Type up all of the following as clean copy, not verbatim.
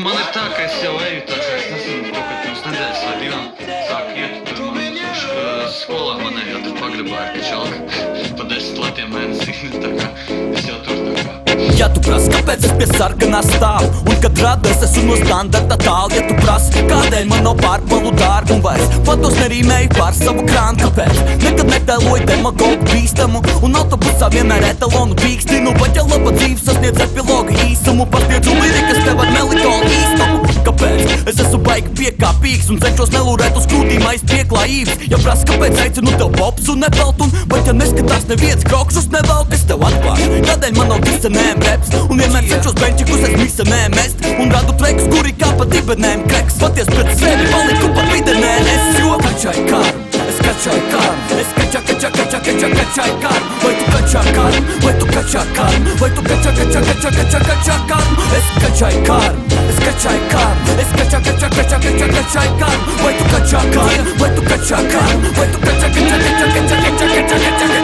Man ir tā, ka es jau eju tā kā es nezinu, kaut kad pirms nedēļas vai divām sāku iet tur man skolā manējā tur pagrabā ir kačalka pa 10 latiem mēnesī, tā kā es jau tur tā kā. Ja tu prasi, kāpēc es pie sarkanā stāvu, un kad radu es esmu no standarta tālu. Ja tu prasi, kādēļ man nav pārbalu dārgu un vairs fatos nerīmēju pār savu krānu, kāpēc nekad netēloju demagogu bīstamu, un autobusā vienmēr etalonu bīkstinu. Vai ja laba dzīve sasniedz epilogu īsumu, pasniedzu lirikas tev ar melikolu īstumu. Kāpēc es esmu baigi piekāpīgs un cenšos nelūrēt uz kūtīm aiz pieklājības? Ja prasi, kāpēc aicinu tev pops un nepelt, un vai ja neskatās neviens krokšus nevelk, es tev atklāšu, kādēļ man nav disenēm reps, un vienmēr cenšos benčikus es misenēm mest, un radu trekus, kuri kā pa dibenēm kreks. Paties pret sevi paliku pat videnē, es jo kačai karu, es kačai karu, es kačai karu. Vai tu kačā karu, vai tu kačā karu, vai tu kačā karu, es kačai karu, es kačai karu, es kačai karu. Vai tu kačā karu, vai tu kačā karu, vai tu kačā.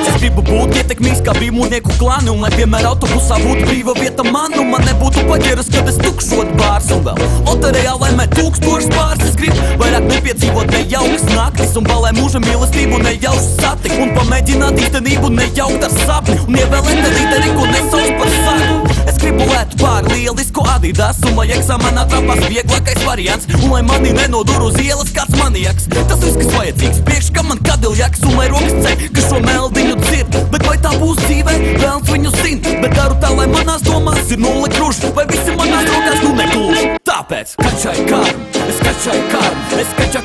Es gribu būt ietekmīgs kā brīvmūrnieku klāni, un lai vienmēr autobusā būtu brīva vieta man, un man nebūtu paģeras, kad es tukšot bārs, un vēl loterijā laimē 1000 pārs. Es gribu vairāk nepiedzīvot nejaukas naktis, un balē mūža mīlestību nejauši satikt, un pamēģināt īstenību nejaukt ar sapni, un ievēlēt līderi, ko nesauc par saku. Es gribu lēt pār lielisku Adidas, un lai eksāmenā trapās vieglākais variants, un lai mani nenodur uz ielas kāds maniaks. Tas viss, kas vajadzīgs, priekš kam man kadiljaks, un lai rokas ceļ, ka šo meldiņu dzird. Bet vai tā būs dzīvē, vēlns viņu zin, bet daru tā, lai manās domās ir nulle kruši, vai visi manās rokās nu negluži. Tāpēc kačai karu, es kačai karu, es kačai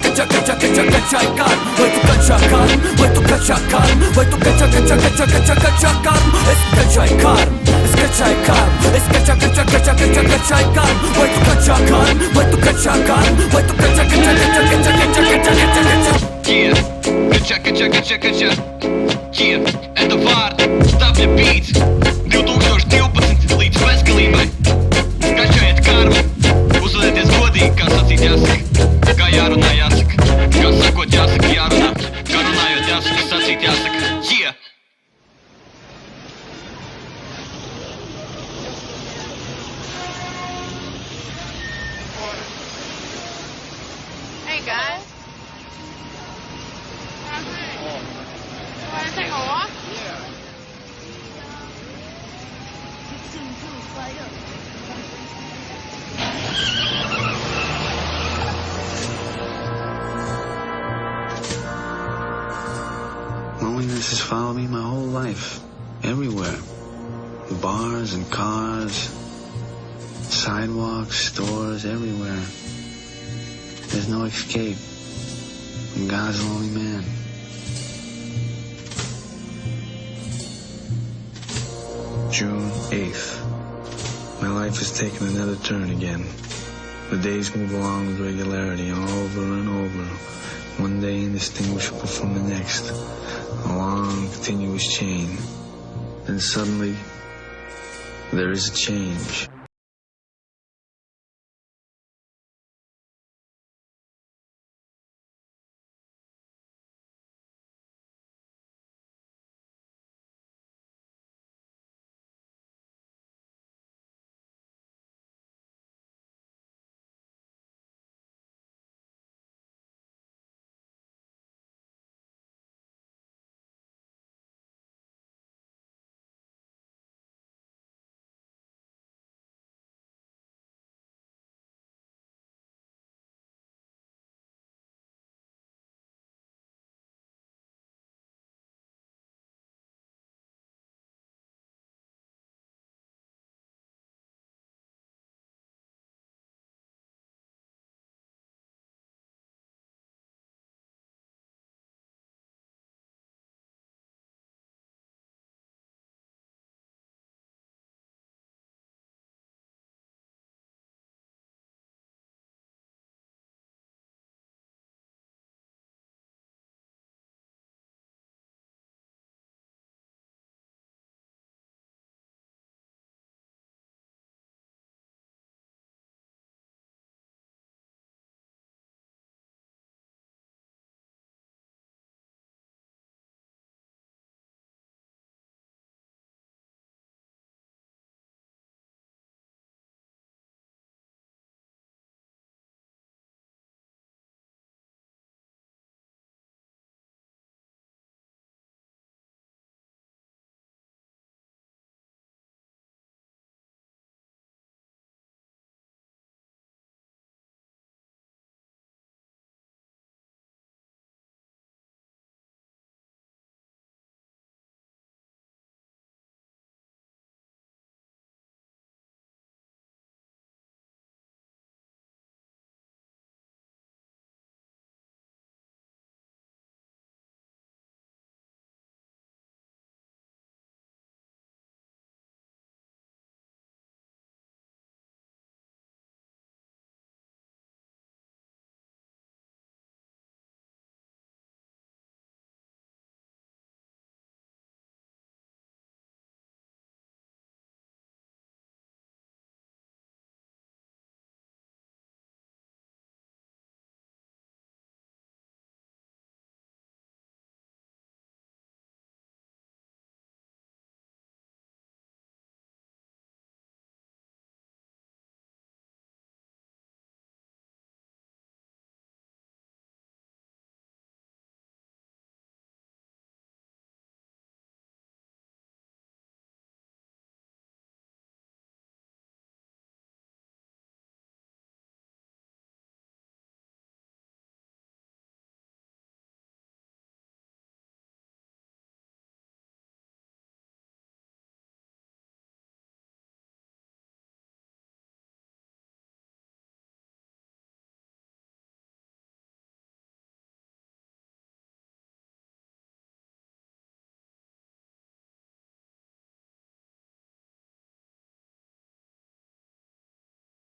karu. Vai tu kačā karu, vai tu kačā karu, vai tu kačā karu. Es kačai karu, es kačai karu, es kačai karu. Vai tu kačā karu, vai tu kačā karu, vai tu kačā. Kačā, Edvard, stabļa beats 2012 līdz bezgalībai. Kačājiet karmu, uzvedieties godīgi, kā sacīt jāsaka, kā jārunā jāsaka, kā sakot jāsaka jārunā, kā runājot jāsaka, sacīt jāsaka. Hey guys. Want to take a walk? Loneliness has followed me my whole life, everywhere. Bars and cars, sidewalks, stores, everywhere. There's no escape from God's lonely man. June 8th. My life has taken another turn again. The days move along with regularity, over and over, one day indistinguishable from the next, a long, continuous chain. Then suddenly, there is a change.